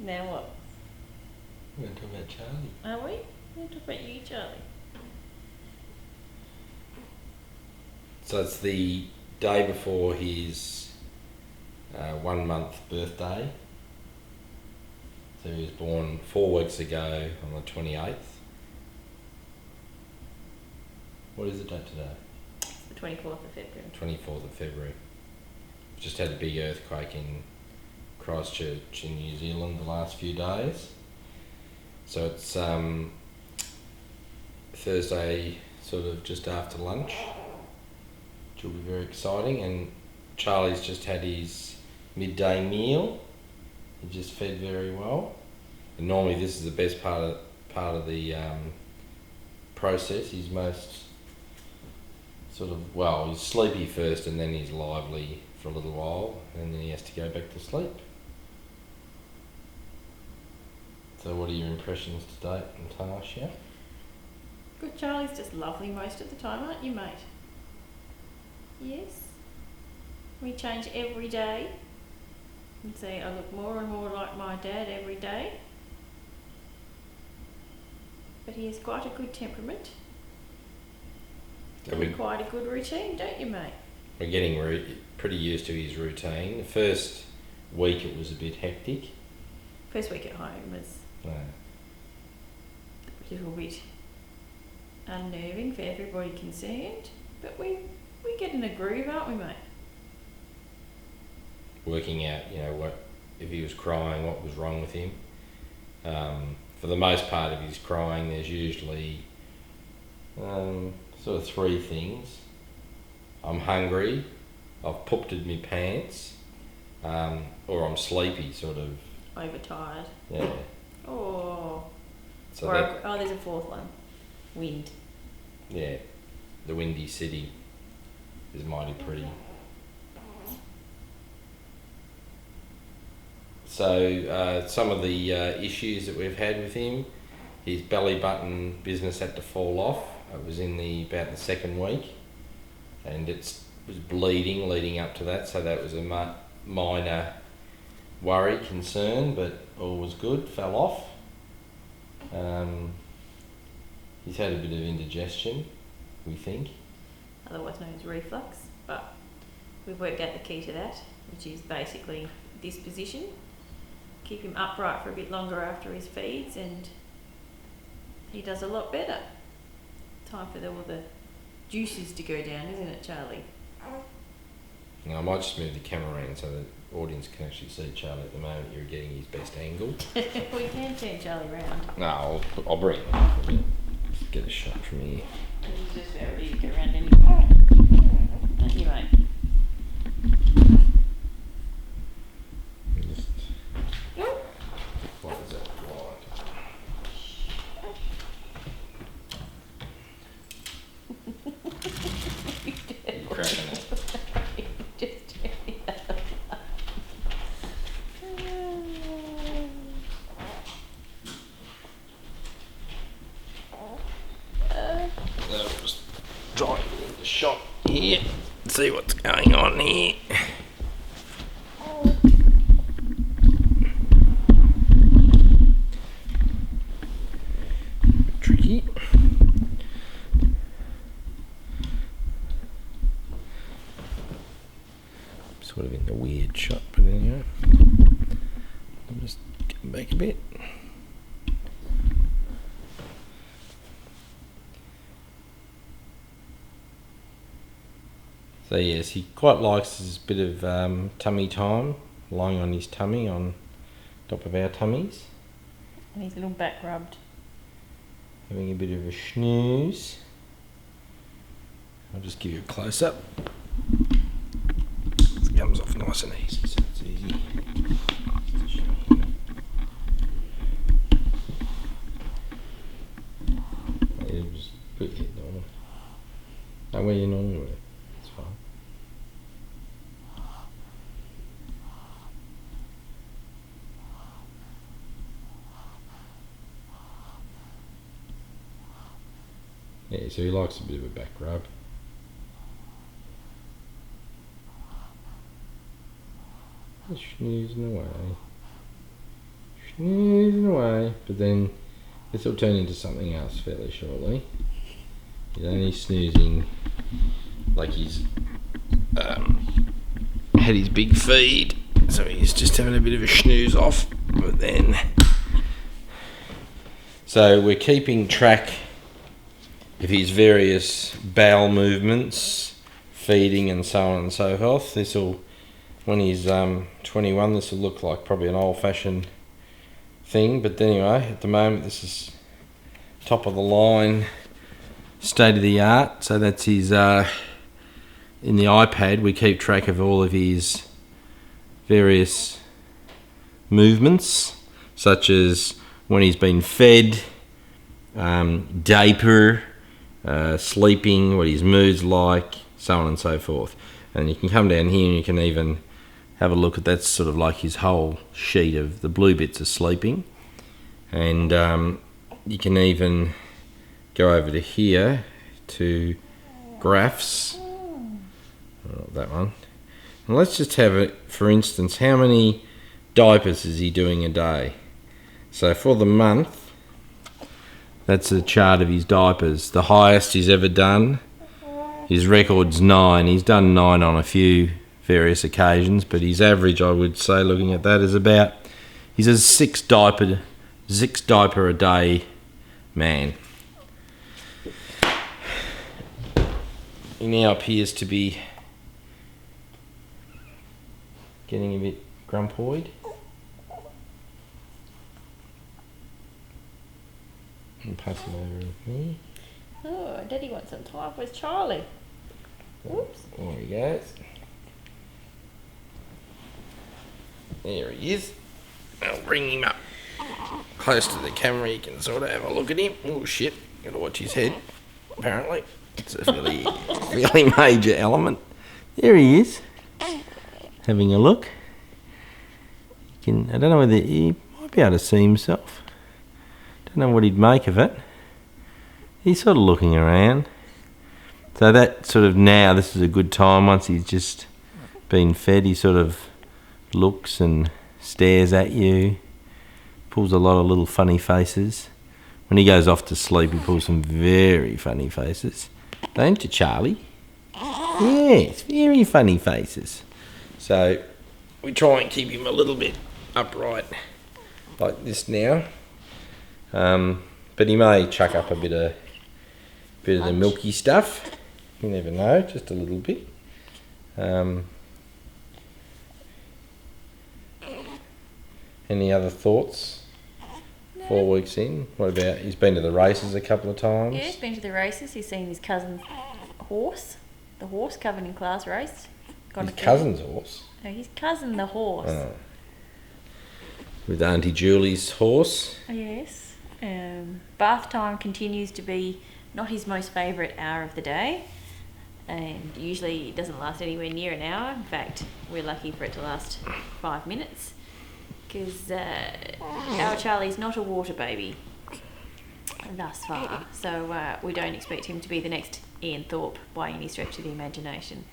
Now what? We're going to talk about Charlie. Are we? We'll talk about you, Charlie. So it's the day before his 1 month birthday. So he was born 4 weeks ago on the 28th. What is the date today? It's the 24th of February. 24th of February. Just had a big earthquake in Christchurch in New Zealand the last few days. So it's Thursday, sort of just after lunch, which will be very exciting. And Charlie's just had his midday meal. He just fed very well. And normally this is the best part of the process. He's most he's sleepy first, and then he's lively for a little while, and then he has to go back to sleep. So what are your impressions to date, Natasha? Good, Charlie's just lovely most of the time, aren't you, mate? Yes? We change every day and say I look more and more like my dad every day. But he has quite a good temperament. And quite a good routine, don't you, mate? We're getting pretty used to his routine. The first week it was a bit hectic. First week at home was a little bit unnerving for everybody concerned, but we get in a groove, aren't we, mate? Working out, what if he was crying, what was wrong with him. For the most part of his crying, there's usually sort of three things. I'm hungry, I've pooped me pants, or I'm sleepy, sort of. Overtired. Yeah. Oh. So there's a fourth one. Wind. Yeah. The windy city is mighty pretty. So some of the issues that we've had with him, his belly button business had to fall off. It was in about the second week, and it was bleeding leading up to that, so that was a minor worry, concern, but all was good, fell off. He's had a bit of indigestion, we think. Otherwise known as reflux, but we've worked out the key to that, which is basically this position. Keep him upright for a bit longer after his feeds, and he does a lot better. Time for all the juices to go down, isn't it, Charlie? Now, I might just move the camera around so the audience can actually see Charlie at the moment. You're getting his best angle. We can turn Charlie round. No, I'll bring it up for a bit. Get a shot from here. He's just about ready to go around anyway. Don't you, mate? What is that? You're cracking it. Just turn the other I'll just try and get the shot here. See what's going on here. Tricky. Sort of in the weird shot, but anyway. I'll just get back a bit. So yes, he quite likes his bit of tummy time, lying on his tummy on top of our tummies. And his little back rubbed. Having a bit of a snooze. I'll just give you a close up. It comes off nice and easy, so it's easy. You just put your head normal. No, where you normally would. It's fine. Yeah, so he likes a bit of a back rub. Just snoozing away. snoozing away. But then this will turn into something else fairly shortly. He's only snoozing like he's had his big feed, so he's just having a bit of a snooze off. But then, so we're keeping track of his various bowel movements, feeding, and so on and so forth. This will, when he's 21, this will look like probably an old-fashioned thing. But anyway, at the moment, this is top of the line, state of the art. So that's his. In the iPad, we keep track of all of his various movements, such as when he's been fed, diaper, sleeping, what his mood's like, so on and so forth. And you can come down here and you can even have a look at that's sort of like his whole sheet of the blue bits are sleeping. And you can even go over to here to graphs. Not that one. And let's just have it, for instance, how many diapers is he doing a day? So for the month, that's a chart of his diapers. The highest he's ever done, his record's 9. He's done 9 on a few various occasions, but his average, I would say, looking at that, is about, he's a 6 diaper a day man. He now appears to be getting a bit grumpoid. And pass him over with me. Oh, Daddy wants some time with Charlie. Whoops. There he goes. There he is. I'll bring him up close to the camera. You can sort of have a look at him. Oh shit! Got to watch his head. Apparently, it's a fairly major element. There he is. Having a look. I don't know whether he might be able to see himself. Don't know what he'd make of it. He's sort of looking around. So that sort of now, this is a good time. Once he's just been fed, he sort of looks and stares at you. Pulls a lot of little funny faces. When he goes off to sleep, he pulls some very funny faces. Don't you, Charlie? Yes, very funny faces. So we try and keep him a little bit upright like this now. But he may chuck up a bit of the milky stuff. You never know, just a little bit. Any other thoughts? No. 4 weeks in. What about, he's been to the races a couple of times? Yeah, he's been to the races. He's seen his cousin's horse. The horse covered in class race. His cousin's horse? No, his cousin the horse. Oh. With Auntie Julie's horse? Yes. Bath time continues to be not his most favourite hour of the day. And usually it doesn't last anywhere near an hour. In fact, we're lucky for it to last 5 minutes. Because our Charlie's not a water baby thus far. So we don't expect him to be the next Ian Thorpe by any stretch of the imagination.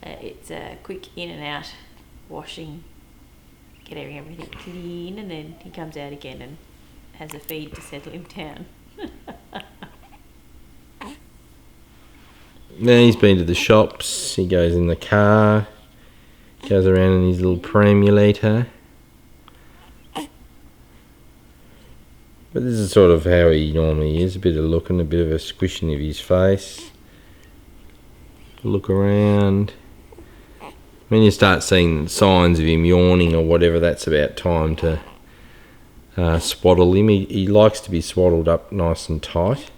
It's a quick in and out washing, getting everything clean, and then he comes out again and has a feed to settle him down. Now he's been to the shops, he goes in the car, goes around in his little perambulator. But this is sort of how he normally is, a bit of looking, a bit of a squishing of his face. Look around. When you start seeing signs of him yawning or whatever, that's about time to swaddle him. He likes to be swaddled up nice and tight.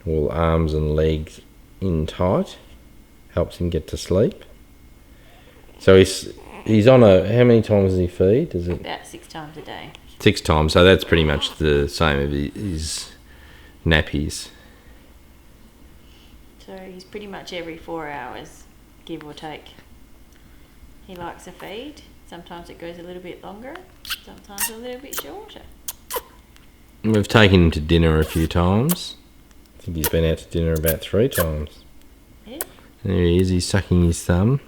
All arms and legs in tight. Helps him get to sleep. So he's on how many times does he feed? Is it about 6 times a day? 6 times, so that's pretty much the same as his nappies. So he's pretty much every 4 hours, give or take. He likes a feed. Sometimes it goes a little bit longer, sometimes a little bit shorter. We've taken him to dinner a few times. I think he's been out to dinner about 3 times. Yeah. And there he is, he's sucking his thumb.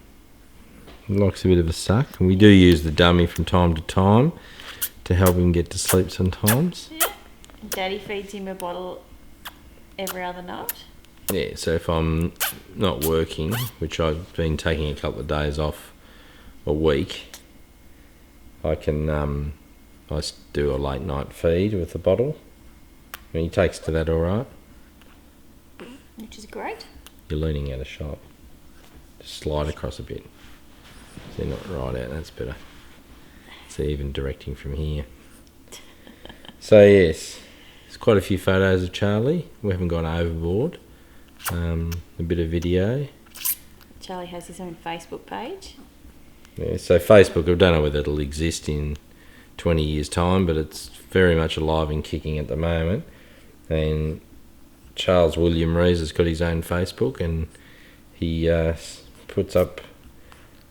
He likes a bit of a suck. And we do use the dummy from time to time. to help him get to sleep sometimes. Yeah. Daddy feeds him a bottle every other night. Yeah, so if I'm not working, which I've been taking a couple of days off a week, I can do a late night feed with the bottle. And he takes to that all right. Which is great. You're leaning out of shot. Just slide across a bit. So you're not right out, that's better. So even directing from here. So yes, there's quite a few photos of Charlie. We haven't gone overboard. A bit of video. Charlie has his own Facebook page. Yeah, so Facebook, I don't know whether it'll exist in 20 years' time, but it's very much alive and kicking at the moment. And Charles William Rees has got his own Facebook, and he puts up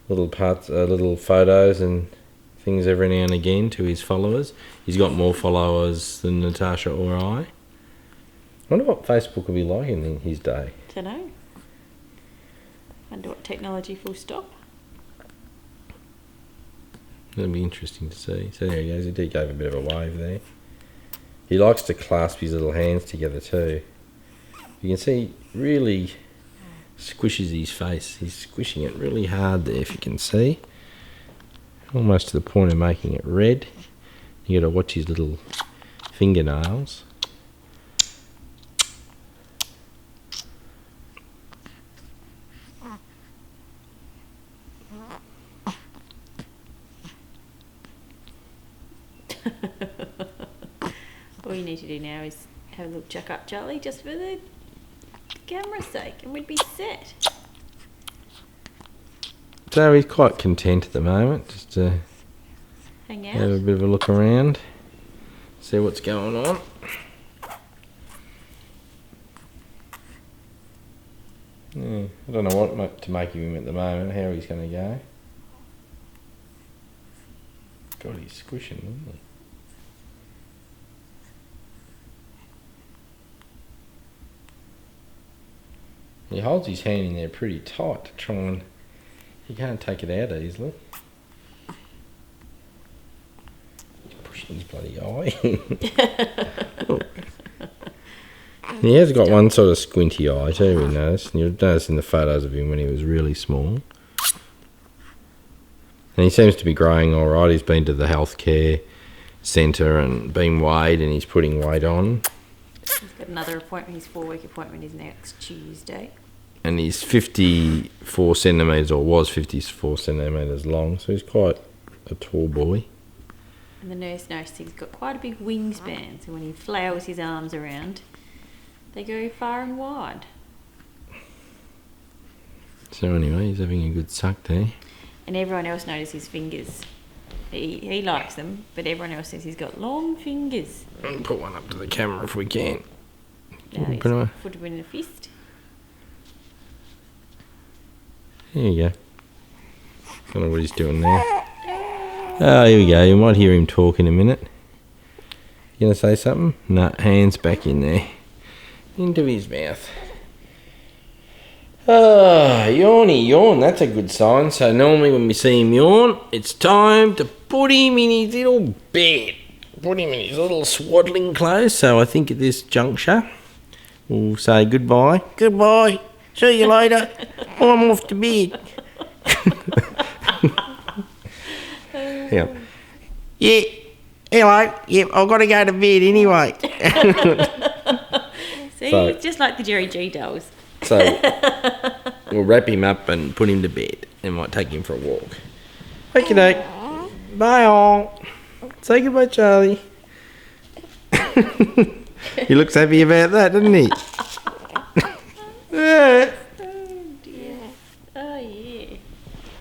little photos and things every now and again to his followers. He's got more followers than Natasha or I. I wonder what Facebook will be like in his day. Dunno. Wonder what technology will stop. It'll be interesting to see. So there he goes. He gave a bit of a wave there. He likes to clasp his little hands together too. You can see he really squishes his face. He's squishing it really hard there, if you can see. Almost to the point of making it red. You got to watch his little fingernails. All you need to do now is have a little check up, Charlie, just for the camera's sake, and we'd be set. So he's quite content at the moment, just to Hang out. have a bit of a look around, see what's going on. Yeah, I don't know what to make of him at the moment, how he's going to go. God, he's squishing, isn't he? He holds his hand in there pretty tight to try and... You can't take it out easily. He's pushing his bloody eye. He has got one sort of squinty eye too, we noticed. And you'll notice in the photos of him when he was really small. And he seems to be growing all right. He's been to the healthcare centre and been weighed, and he's putting weight on. He's got another appointment. His 4-week appointment is next Tuesday. And he's 54 centimetres, or was 54 centimetres long, so he's quite a tall boy. And the nurse noticed he's got quite a big wingspan, so when he flails his arms around, they go far and wide. So anyway, he's having a good suck there. And everyone else notices his fingers. He likes them, but everyone else says he's got long fingers. And put one up to the camera if we can. Now he's Put him put him in a fist. There you go. Don't know what he's doing there. Oh, here we go. You might hear him talk in a minute. You gonna say something? No, hands back in there. Into his mouth. Ah, yawny yawn. That's a good sign. So normally when we see him yawn, it's time to put him in his little bed. Put him in his little swaddling clothes. So I think at this juncture, we'll say goodbye. Goodbye. See you later. I'm off to bed. Yeah. Yeah. Hello. Yep, I've got to go to bed anyway. See, So- just like the Jerry G dolls. So we'll wrap him up and put him to bed, and might take him for a walk. Okay, doke. Bye all. Say goodbye, Charlie. He looks happy about that, doesn't he?